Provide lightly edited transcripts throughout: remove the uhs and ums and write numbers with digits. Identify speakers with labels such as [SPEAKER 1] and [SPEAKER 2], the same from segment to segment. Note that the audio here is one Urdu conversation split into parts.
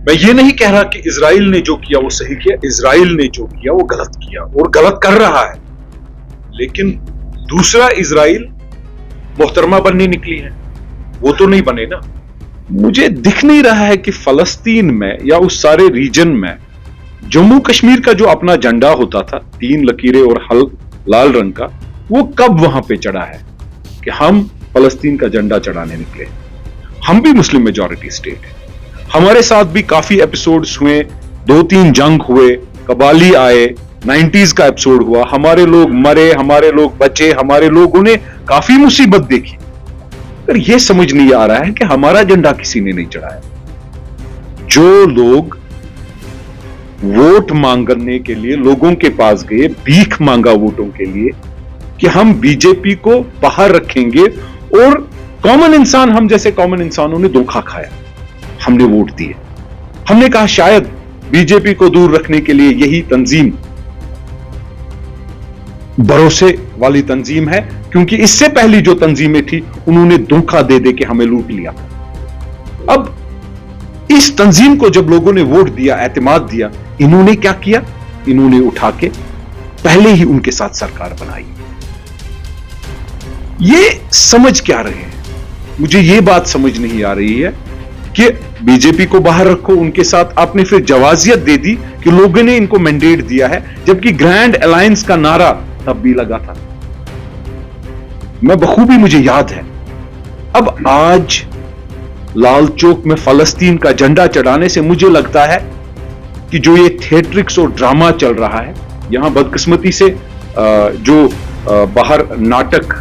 [SPEAKER 1] میں یہ نہیں کہہ رہا کہ اسرائیل نے جو کیا وہ صحیح کیا، اسرائیل نے جو کیا وہ غلط کیا اور غلط کر رہا ہے، لیکن دوسرا اسرائیل محترمہ بننے نکلی ہے، وہ تو نہیں بنے نا۔ مجھے دکھ نہیں رہا ہے کہ فلسطین میں یا اس سارے ریجن میں جموں کشمیر کا جو اپنا جھنڈا ہوتا تھا 3 لکیریں اور حل لال رنگ کا، وہ کب وہاں پہ چڑھا ہے کہ ہم فلسطین کا جھنڈا چڑھانے نکلے۔ ہم بھی مسلم میجورٹی سٹیٹ ہیں، ہمارے ساتھ بھی کافی ایپیسوڈز ہوئے، 2-3 جنگ ہوئے، قبالی آئے، 90s کا ایپیسوڈ ہوا، ہمارے لوگ مرے، ہمارے لوگ بچے، ہمارے لوگوں نے کافی مصیبت دیکھی، پر یہ سمجھ نہیں آ رہا ہے کہ ہمارا جھنڈا کسی نے نہیں چڑھایا۔ جو لوگ ووٹ مانگنے کے لیے لوگوں کے پاس گئے، بھیک مانگا ووٹوں کے لیے کہ ہم بی جے پی کو باہر رکھیں گے، اور کامن انسان، ہم جیسے کامن انسانوں نے دھوکہ کھایا، ہم نے ووٹ دیے، ہم نے کہا شاید بی جے پی کو دور رکھنے کے لیے یہی تنظیم بھروسے والی تنظیم ہے، کیونکہ اس سے پہلی جو تنظیمیں تھی انہوں نے دھوکہ دے دے کے ہمیں لوٹ لیا۔ اب اس تنظیم کو جب لوگوں نے ووٹ دیا، اعتماد دیا، انہوں نے کیا کیا؟ انہوں نے اٹھا کے پہلے ہی ان کے ساتھ سرکار بنائی۔ یہ سمجھ کیا رہے ہیں؟ مجھے یہ بات سمجھ نہیں آ رہی ہے کہ بی جے پی کو باہر رکھو، ان کے ساتھ آپ نے پھر جوازیت دے دی کہ لوگوں نے ان کو مینڈیٹ دیا ہے، جبکہ گرینڈ الائنس کا نعرہ تب بھی لگا تھا، میں بخوبی مجھے یاد ہے۔ اب آج لال چوک میں فلسطین کا جھنڈا چڑھانے سے مجھے لگتا ہے کہ جو یہ تھیٹرکس اور ڈرامہ چل رہا ہے، یہاں بدقسمتی سے جو باہر ناٹک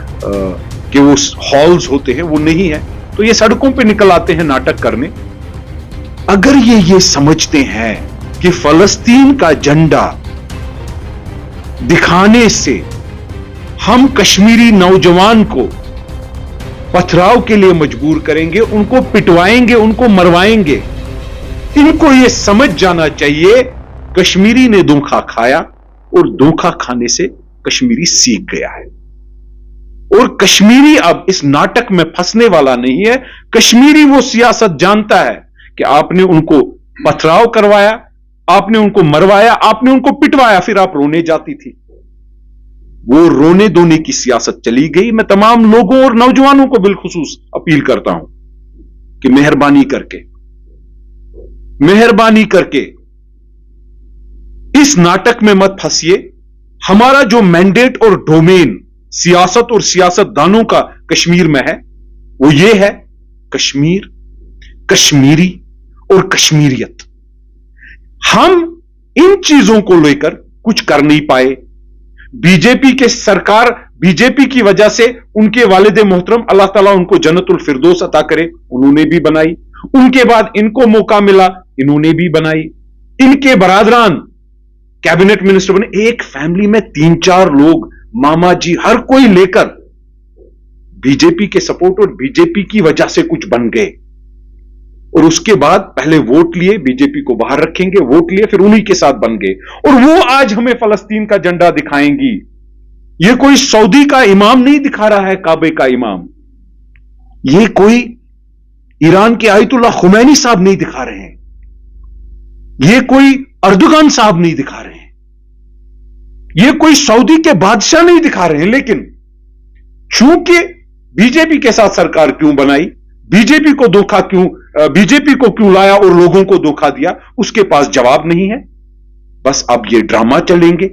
[SPEAKER 1] کے وہ ہالز ہوتے ہیں وہ نہیں ہے، تو یہ سڑکوں پہ نکل آتے ہیں ناٹک کرنے۔ اگر یہ سمجھتے ہیں کہ فلسطین کا جھنڈا دکھانے سے ہم کشمیری نوجوان کو پتھراؤ کے لیے مجبور کریں گے، ان کو پٹوائیں گے، ان کو مروائیں گے، ان کو یہ سمجھ جانا چاہیے کشمیری نے دھوکہ کھایا، اور دھوکہ کھانے سے کشمیری سیکھ گیا ہے، اور کشمیری اب اس ناٹک میں پھنسنے والا نہیں ہے۔ کشمیری وہ سیاست جانتا ہے کہ آپ نے ان کو پتھراؤ کروایا، آپ نے ان کو مروایا، آپ نے ان کو پٹوایا، پھر آپ رونے جاتی تھی، وہ رونے دھونے کی سیاست چلی گئی۔ میں تمام لوگوں اور نوجوانوں کو بالخصوص اپیل کرتا ہوں کہ مہربانی کر کے اس ناٹک میں مت پھنسیے۔ ہمارا جو مینڈیٹ اور ڈومین سیاست اور سیاست دانوں کا کشمیر میں ہے وہ یہ ہے: کشمیر، کشمیری اور کشمیریت۔ ہم ان چیزوں کو لے کر کچھ کر نہیں پائے۔ بی جے پی کے سرکار، بی جے پی کی وجہ سے ان کے والد محترم، اللہ تعالیٰ ان کو جنت الفردوس عطا کرے، انہوں نے بھی بنائی، ان کے بعد ان کو موقع ملا، انہوں نے بھی بنائی، ان کے برادران کیبنٹ منسٹر بنے، ایک فیملی میں 3-4 لوگ، ماما جی، ہر کوئی لے کر بی جے پی کے سپورٹ اور بی جے پی کی وجہ سے کچھ بن گئے، اور اس کے بعد پہلے ووٹ لیے، بی جے پی کو باہر رکھیں گے، ووٹ لیے، پھر انہی کے ساتھ بن گئے، اور وہ آج ہمیں فلسطین کا جھنڈا دکھائیں گی۔ یہ کوئی سعودی کا امام نہیں دکھا رہا ہے، کعبے کا امام، یہ کوئی ایران کے آیت اللہ خمینی صاحب نہیں دکھا رہے ہیں، یہ کوئی اردوغان صاحب نہیں دکھا رہے ہیں، یہ کوئی سعودی کے بادشاہ نہیں دکھا رہے ہیں، لیکن چونکہ بی جے پی کے ساتھ سرکار کیوں بنائی، بی جے پی کو کیوں لایا اور لوگوں کو دھوکہ دیا، اس کے پاس جواب نہیں ہے۔ بس اب یہ ڈرامہ چلیں گے،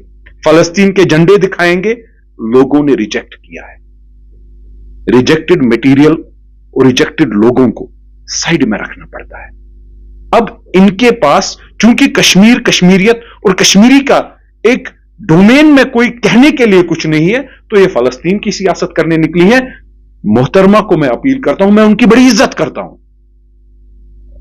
[SPEAKER 1] فلسطین کے جھنڈے دکھائیں گے۔ لوگوں نے ریجیکٹ کیا ہے، ریجیکٹڈ میٹیریل اور ریجیکٹڈ لوگوں کو سائڈ میں رکھنا پڑتا ہے۔ اب ان کے پاس چونکہ کشمیر، کشمیریت اور کشمیری کا ایک ڈومین میں کوئی کہنے کے لیے کچھ نہیں ہے، تو یہ فلسطین کی سیاست کرنے نکلی ہے۔ محترمہ کو میں اپیل کرتا ہوں، میں ان کی بڑی عزت کرتا ہوں،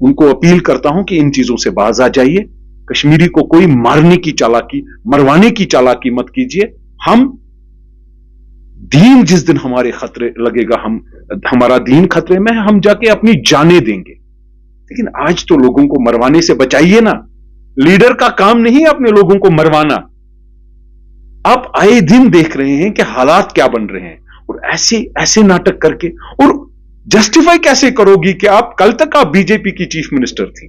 [SPEAKER 1] ان کو اپیل کرتا ہوں کہ ان چیزوں سے باز آ جائیے، کشمیری کو کوئی مارنے کی چالاکی، مروانے کی چالاکی مت کیجیے۔ ہم دین جس دن ہمارے خطرے لگے گا، ہمارا دین خطرے میں ہے، ہم جا کے اپنی جانیں دیں گے، لیکن آج تو لوگوں کو مروانے سے بچائیے نا۔ لیڈر کا کام نہیں اپنے لوگوں کو مروانا۔ آپ آئے دن دیکھ رہے ہیں کہ حالات کیا بن رہے ہیں، اور ایسے ناٹک کر کے، اور جسٹیفائی کیسے کرو گی کہ آپ کل تک آپ بی جے پی کی چیف منسٹر تھی،